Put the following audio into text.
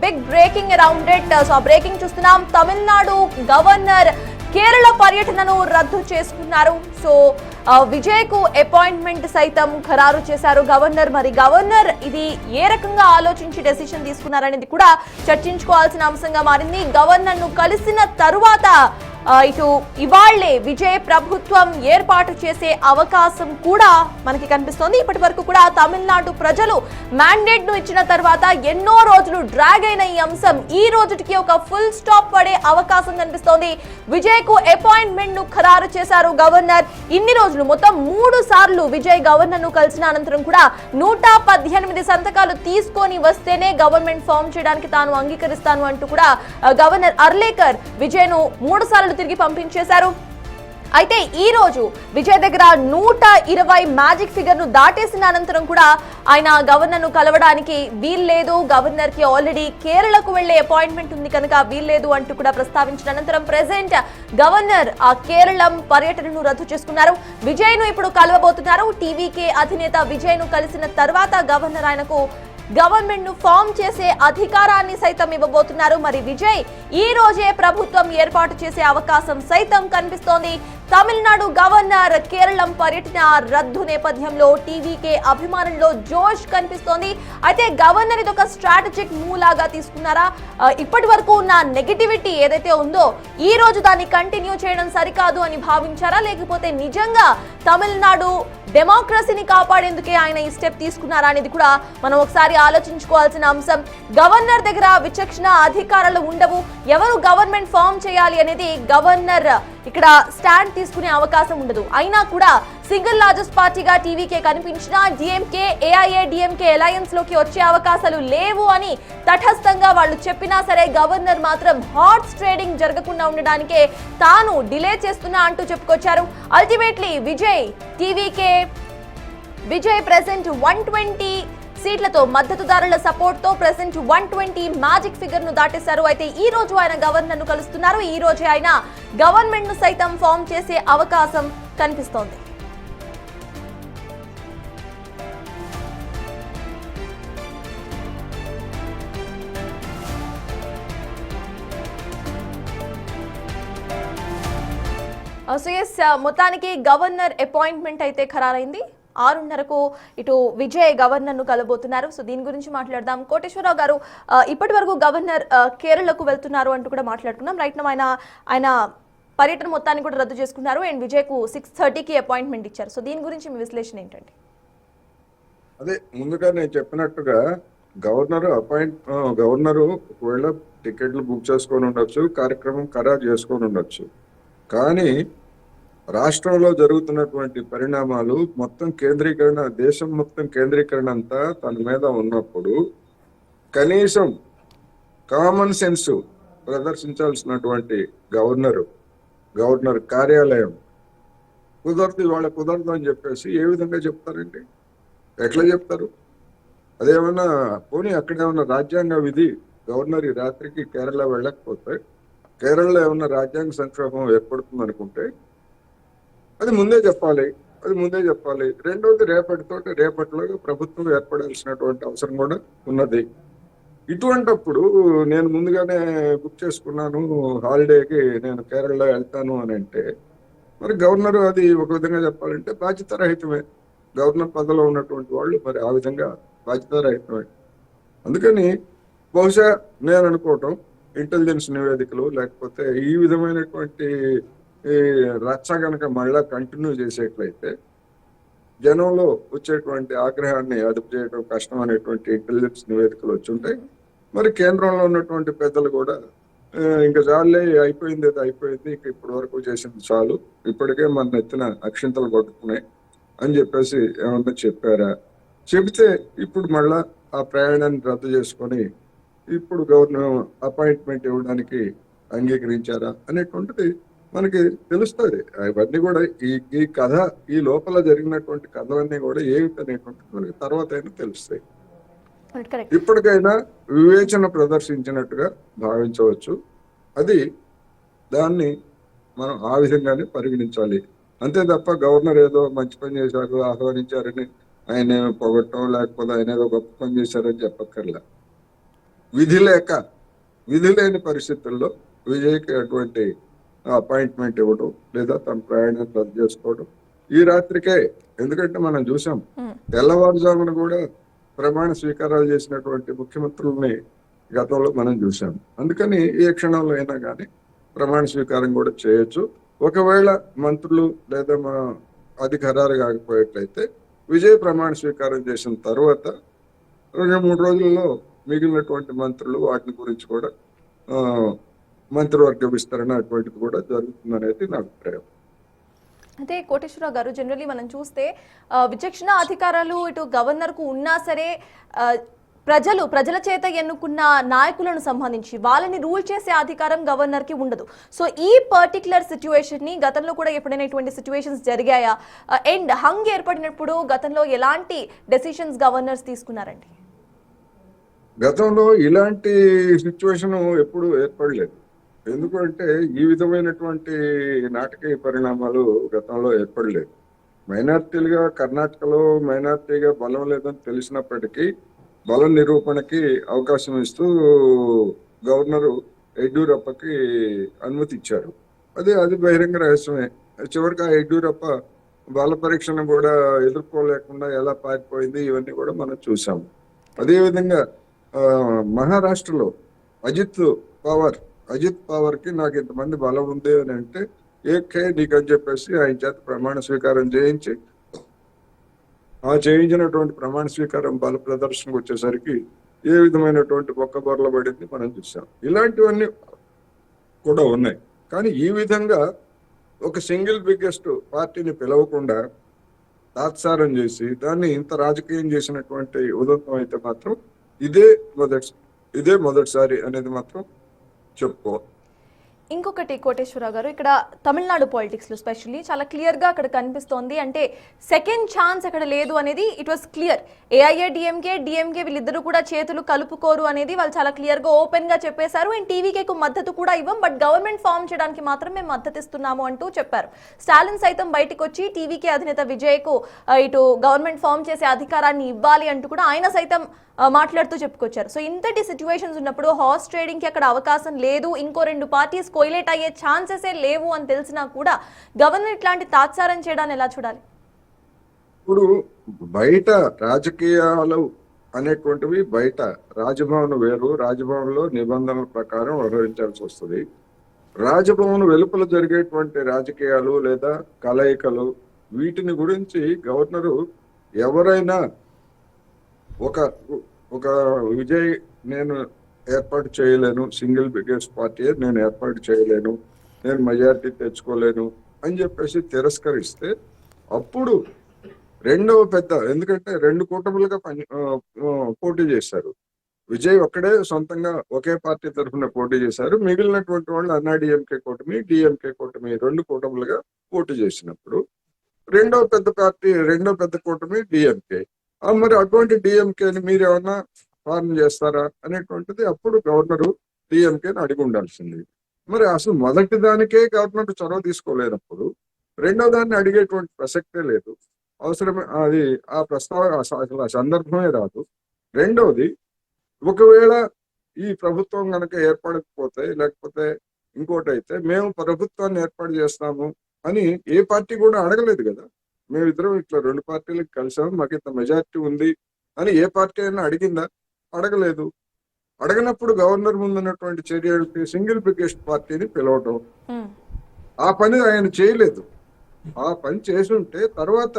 Big breaking around it. So breaking చూస్తున్నాం. Tamil Nadu governor Kerala పర్యటనను రద్దు చేసుకున్నారు. సో విజయ్ కు అపాయింట్మెంట్ సైతం ఖరారు చేశారు గవర్నర్. మరి గవర్నర్ ఇది ఏ రకంగా ఆలోచించి డెసిషన్ తీసుకున్నారనేది కూడా చర్చించుకోవాల్సిన అంశంగా మారింది. గవర్నర్ ను కలిసిన తరువాత ఇటు ఇవాళ్లే విజయ్ ప్రభుత్వం ఏర్పాటు చేసే అవకాశం కూడా మనకి కనిపిస్తోంది. ఇప్పటి వరకు కూడా తమిళనాడు ప్రజలు మ్యాండేట్ ను ఇచ్చిన తర్వాత ఎన్నో రోజులు డ్రాగ్ అయిన ఈ అంశం ఈ రోజుకి ఒక ఫుల్ స్టాప్ పడే అవకాశం కనిపిస్తోంది. విజయ్ కు అపాయింట్మెంట్ ను ఖరారు చేశారు గవర్నర్. ఇన్ని రోజులు మొత్తం 3 సార్లు విజయ్ గవర్నర్ ను కలిసిన అనంతరం కూడా 118 సంతకాలు తీసుకొని వస్తేనే గవర్నమెంట్ ఫామ్ చేయడానికి తాను అంగీకరిస్తాను అంటూ కూడా గవర్నర్ అర్లేకర్ విజయ్ ను 3 సార్లు తిరిగి పంపించేశారు. అయితే ఈ రోజు విజయ్ దగ్గర 120 మ్యాజిక్ ఫిగర్ ను దాటేసిన అనంతరం కూడా ఆయన గవర్నర్ ను కలవడానికి వీల్లేదు, గవర్నర్ కి ఆల్రెడీ కేరళకు వెళ్లే అపాయింట్మెంట్ ఉంది కనుక వీల్లేదు అంటూ కూడా ప్రస్తావించిన అనంతరం ప్రెసెంట్ గవర్నర్ ఆ కేరళం పర్యటనను రద్దు చేసుకున్నారు. విజయ్ ను ఇప్పుడు కలవబోతున్నారు. టీవీకే అధినేత విజయ్ ను కలిసిన తర్వాత గవర్నర్ ఆయనకు గవర్నమెంట్ ను ఫామ్ చేసే అధికారాన్ని సైతం ఇవ్వబోతున్నారు. మరి విజయ్ ఈ రోజే ప్రభుత్వం ఏర్పాటు చేసే అవకాశం సైతం కనిపిస్తోంది. తమిళనాడు గవర్నర్ కేరళం పర్యటన రద్దు నేపథ్యంలో టీవీకే అభిమానుల్లో జోష్ కనిపిస్తోంది. అయితే గవర్నర్ ఇది ఒక స్ట్రాటజిక్ మూవ్ లాగా తీసుకున్నారా? ఇప్పటి వరకు ఉన్న నెగటివిటీ ఏదైతే ఉందో ఈ రోజు దాన్ని కంటిన్యూ చేయడం సరికాదు అని భావించారా, లేకపోతే నిజంగా తమిళనాడు డెమోక్రసీని కాపాడేందుకే ఆయన ఈ స్టెప్ తీసుకున్నారా అనేది కూడా మనం ఒకసారి ఆలోచించుకోవాల్సిన అంశం. గవర్నర్ దగ్గర విచక్షణ అధికారాలు ఉండవు. ఎవరు గవర్నమెంట్ ఫామ్ చేయాలి అనేది గవర్నర్ ఇక్కడ స్టాండ్ తీసుకునే అవకాశం ఉండదు. అయినా కూడా సింగిల్ లార్జెస్ట్ పార్టీగా టీవీకే కనిపించిన డిఎంకే ఏఐఏడిఎంకే అలయన్స్ లోకి వచ్చే అవకాశాలు లేవు అని తటస్థంగా వాళ్ళు చెప్పినా సరే గవర్నర్ మాత్రం హార్స్ ట్రేడింగ్ జరగకుండా ఉండడానికే తాను డిలే చేస్తున్నా అంటూ చెప్పుకొచ్చారు. అల్టిమేట్లీ విజయ్ ప్రెసెంట్ 120 సీట్లతో మద్దతుదారుల సపోర్ట్ తో ప్రెసెంట్ 120 మ్యాజిక్ ఫిగర్ ను దాటేశారు. అయితే ఈ రోజు ఆయన గవర్నర్ ను కలుస్తున్నారు. ఈ రోజే ఆయన గవర్నమెంట్ ను సైతం ఫామ్ చేసే అవకాశం కనిపిస్తోంది. మొత్తానికి గవర్నర్ అపాయింట్మెంట్ అయితే ఖరారైంది. 6:30కు ఇటు విజయ్ గవర్నర్ ను కలబోతున్నారు. సో దీని గురించి మాట్లాడదాం. కోటేశ్వరరావు గారు, ఇప్పటి వరకు గవర్నర్ కేరళకు వెళ్తున్నారు అంటూ కూడా మాట్లాడుకున్నాం. రైట్ నౌ ఆయన పర్యటన మొత్తాన్ని కూడా రద్దు చేసుకున్నారు అండ్ విజయ్ కు 6:30కి అపాయింట్మెంట్ ఇచ్చారు. సో దీని గురించి మీ విశ్లేషణ ఏంటండి? అదే ముందుగా నేను చెప్పినట్టుగా గవర్నరు ఒకవేళ టికెట్లు బుక్ చేసుకొని ఉండొచ్చు, కార్యక్రమం ఖరారు చేసుకొని ఉండొచ్చు. కానీ రాష్ట్రంలో జరుగుతున్నటువంటి పరిణామాలు మొత్తం దేశం మొత్తం కేంద్రీకరణ అంతా తన మీద ఉన్నప్పుడు కనీసం కామన్ సెన్స్ ప్రదర్శించాల్సినటువంటి గవర్నర్ కార్యాలయం కుదరదు అని చెప్పేసి ఏ విధంగా చెప్తారండి? ఎట్లా చెప్తారు? అదేమన్నా పోనీ అక్కడేమన్నా రాజ్యాంగ విధి గవర్నర్ ఈ రాత్రికి కేరళ వెళ్ళకపోతే కేరళలో ఏమన్నా రాజ్యాంగ సంక్షోభం ఏర్పడుతుంది అనుకుంటే అది ముందే చెప్పాలి. రెండవది రేపటిలో ప్రభుత్వం ఏర్పడాల్సినటువంటి అవసరం కూడా ఉన్నది. ఇటువంటప్పుడు నేను ముందుగానే బుక్ చేసుకున్నాను హాలిడేకి, నేను కేరళలో వెళ్తాను అని అంటే మరి గవర్నర్ అది ఒక విధంగా చెప్పాలంటే బాధ్యతారహితమే. గవర్నర్ పదవిలో ఉన్నటువంటి వాళ్ళు మరి ఆ విధంగా బాధ్యతారహితమే. అందుకని బహుశా నేను అనుకోవటం ఇంటెలిజెన్స్ నివేదికలు లేకపోతే ఈ విధమైనటువంటి రచ్చ కనుక మళ్ళా కంటిన్యూ చేసేట్లయితే జనంలో వచ్చేటువంటి ఆగ్రహాన్ని అదుపు చేయడం కష్టం అనేటువంటి ఇంటెలిజెన్స్ నివేదికలు వచ్చి ఉంటాయి. మరి కేంద్రంలో ఉన్నటువంటి పెద్దలు కూడా ఇంకా చాలే, అయిపోయింది ఇక ఇప్పటి వరకు చేసింది చాలు, ఇప్పటికే మన ఎత్తిన అక్షింతలు కొట్టుకున్నాయి అని చెప్పేసి ఏమన్నా చెప్పారా? చెబితే ఇప్పుడు మళ్ళా ఆ ప్రయాణాన్ని రద్దు చేసుకొని ఇప్పుడు గవర్నర్ అపాయింట్మెంట్ ఇవ్వడానికి అంగీకరించారా అనేటువంటిది మనకి తెలుస్తుంది. అవన్నీ కూడా ఈ కథ, ఈ లోపల జరిగినటువంటి కథలన్నీ కూడా ఏమిటనేటువంటిది మనకి తర్వాత అయినా తెలుస్తాయి. ఇప్పటికైనా వివేచన ప్రదర్శించినట్టుగా భావించవచ్చు. దాన్ని మనం ఆ విధంగానే పరిగణించాలి. అంతే తప్ప గవర్నర్ ఏదో మంచి పని చేశారు, ఆహ్వానించారని ఆయన పొగట్టం, లేకపోతే ఆయన ఏదో గొప్ప పని చేశారని చెప్పక్కర్లే. విధి లేని పరిస్థితుల్లో విజయ్కి అటువంటి అపాయింట్మెంట్ ఇవ్వడం లేదా తన ప్రయాణం రద్దు చేసుకోవడం ఈ రాత్రికే. ఎందుకంటే మనం చూసాం తెల్లవారుజామున కూడా ప్రమాణ స్వీకారాలు చేసినటువంటి ముఖ్యమంత్రుల్ని గతంలో మనం చూసాం. అందుకని ఏ క్షణంలో అయినా కానీ ప్రమాణ స్వీకారం కూడా చేయొచ్చు. ఒకవేళ మంత్రులు లేదా మా అది ఖరారు కాకపోయేట్లయితే విజయ్ ప్రమాణ స్వీకారం చేసిన తర్వాత 2-3 రోజుల్లో మిగిలినటువంటి మంత్రులు వాటిని గురించి కూడా మంత్రివర్గ విస్తరణ అటువంటిది కూడా జరుగుతుందనేది నా అభిప్రాయం. అంటే కోటేశ్వరరావు గారు, జనరల్లీ మనం చూస్తే విచక్షణ అధికారాలు ఇటు గవర్నర్ కు ఉన్నా సరే ప్రజల చేత ఎన్నుకున్న నాయకులను సంబంధించి వాళ్ళని రూల్ చేసే అధికారం గవర్నర్ కి ఉండదు. సో ఈ పర్టికులర్ సిచ్యువేషన్ ని గతంలో కూడా ఎప్పుడైనా ఇటువంటి సిచ్యువేషన్స్ జరిగాయా? అండ్ హంగ్ ఏర్పడినప్పుడు గతంలో ఎలాంటి డెసిషన్స్ గవర్నర్స్ తీసుకున్నారండి? గతంలో ఇలాంటి సిచ్యువేషన్ ఎప్పుడు ఏర్పడలేదు. ఎందుకంటే ఈ విధమైనటువంటి నాటకీయ పరిణామాలు గతంలో ఏర్పడలేదు. మైనార్టీలుగా కర్ణాటకలో మైనార్టీగా బలం లేదని తెలిసినప్పటికీ బలం నిరూపణకి అవకాశం ఇస్తూ గవర్నరు యడ్యూరప్పకి అనుమతి ఇచ్చారు. అది బహిరంగ రహస్యమే. చివరికి ఆ యడ్యూరప్ప బల పరీక్షను కూడా ఎదుర్కోలేకుండా ఎలా పారిపోయింది ఇవన్నీ కూడా మనం చూసాము. అదేవిధంగా మహారాష్ట్రలో అజిత్ పవార్ కి నాకు ఇంతమంది బలం ఉంది అని అంటే ఏకే నీకు అని చెప్పేసి ఆయన చేత ప్రమాణ స్వీకారం చేయించి చేయించినటువంటి ప్రమాణ స్వీకారం బల ప్రదర్శనకు వచ్చేసరికి ఏ విధమైనటువంటి బొక్కబొరల పడింది మనం చూసాం. ఇలాంటివన్నీ కూడా ఉన్నాయి. కానీ ఈ విధంగా ఒక సింగిల్ బిగ్గెస్ట్ పార్టీని పిలవకుండా తాత్సారం చేసి దాన్ని ఇంత రాజకీయం చేసినటువంటి ఉదంతం అయితే మాత్రం ఇదే మొదటిసారి అనేది మాత్రం చెప్పుకోవాలి. ఇంకొకటి కోటేశ్వరరావు గారు, ఇక్కడ తమిళనాడు పాలిటిక్స్ లో స్పెషల్లీ చాలా క్లియర్ గా అక్కడ కనిపిస్తోంది. అంటే సెకండ్ ఛాన్స్ అక్కడ లేదు అనేది it was clear. AIA DMK వీళ్ళిద్దరూ కూడా చేతులు కలుపుకోరు అనేది వాళ్ళు చాలా క్లియర్ గా ఓపెన్ గా చెప్పేశారు. అండ్ టీవీకేకు మద్దతు కూడా ఇవ్వం, బట్ గవర్నమెంట్ ఫామ్ చేయడానికి మాత్రం మేము మద్దతు ఇస్తున్నాము అంటూ చెప్పారు. స్టాలిన్ సైతం బయటకు వచ్చి టీవీకే అధినేత విజయ్కు ఇటు గవర్నమెంట్ ఫామ్ చేసే అధికారాన్ని ఇవ్వాలి అంటూ కూడా ఆయన సైతం మాట్లాడుతూ చెప్పుకొచ్చారు. సో ఇంతటి సిచ్యువేషన్స్ ఉన్నప్పుడు హార్స్ ట్రేడింగ్ కి అక్కడ అవకాశం లేదు, ఇంకో 2 పార్టీస్ కోయిలేట్ అయ్యే ఛాన్సెసే లేవు అని తెలిసినా కూడా గవర్నర్ ఇట్లాంటి తాత్సారం చేయడాన్ని ఎలా చూడాలి? ఇప్పుడు బయట రాజకీయాలు అనేటువంటివి బయట రాజభవన్ వేరు, రాజభవన్ లో నిబంధనల ప్రకారం వ్యవహరించాల్సి వస్తుంది. రాజభవన్ వెలుపల జరిగేటువంటి రాజకీయాలు లేదా కలయికలు వీటిని గురించి గవర్నరు ఎవరైనా ఒక విజయ్ నేను ఏర్పాటు చేయలేను, సింగిల్ బిగ్గెస్ట్ పార్టీ నేను ఏర్పాటు చేయలేను, నేను మెజారిటీ తెచ్చుకోలేను అని చెప్పేసి తిరస్కరిస్తే అప్పుడు రెండవ పెద్ద, ఎందుకంటే 2 కూటములుగా పోటీ చేశారు. విజయ్ ఒక్కడే సొంతంగా ఒకే పార్టీ తరఫున పోటీ చేశారు. మిగిలినటువంటి వాళ్ళు అన్నా డిఎంకే కూటమి, డిఎంకే కూటమి 2 కూటములుగా పోటీ చేసినప్పుడు రెండవ పెద్ద కూటమి డిఎంకే. మరి అటువంటి డిఎంకేని మీరు ఏమన్నా ఫార్మ్ చేస్తారా అనేటువంటిది అప్పుడు గవర్నరు డిఎంకేని అడిగి ఉండాల్సింది. మరి అసలు మొదటి దానికే గవర్నర్ చొరవ తీసుకోలేనప్పుడు రెండో దాన్ని అడిగేటువంటి ప్రసక్తే లేదు. అవసరమే అది ఆ ప్రస్తావన అసలు ఆ సందర్భమే రాదు. రెండవది, ఒకవేళ ఈ ప్రభుత్వం కనుక ఏర్పడకపోతే లేకపోతే ఇంకోటైతే మేము ప్రభుత్వాన్ని ఏర్పాటు చేస్తాము అని ఏ పార్టీ కూడా అడగలేదు కదా. మేమిద్దరం ఇట్లా 2 పార్టీలకు కలిసాము, మాకు ఇంత మెజారిటీ ఉంది అని ఏ పార్టీ అయినా అడిగిందా? అడగలేదు. అడగనప్పుడు గవర్నర్ ముందున్నటువంటి చర్యలకి సింగిల్ బిగ్గెస్ట్ పార్టీని పిలవటం, ఆ పని ఆయన చేయలేదు. ఆ పని చేసి ఉంటే తర్వాత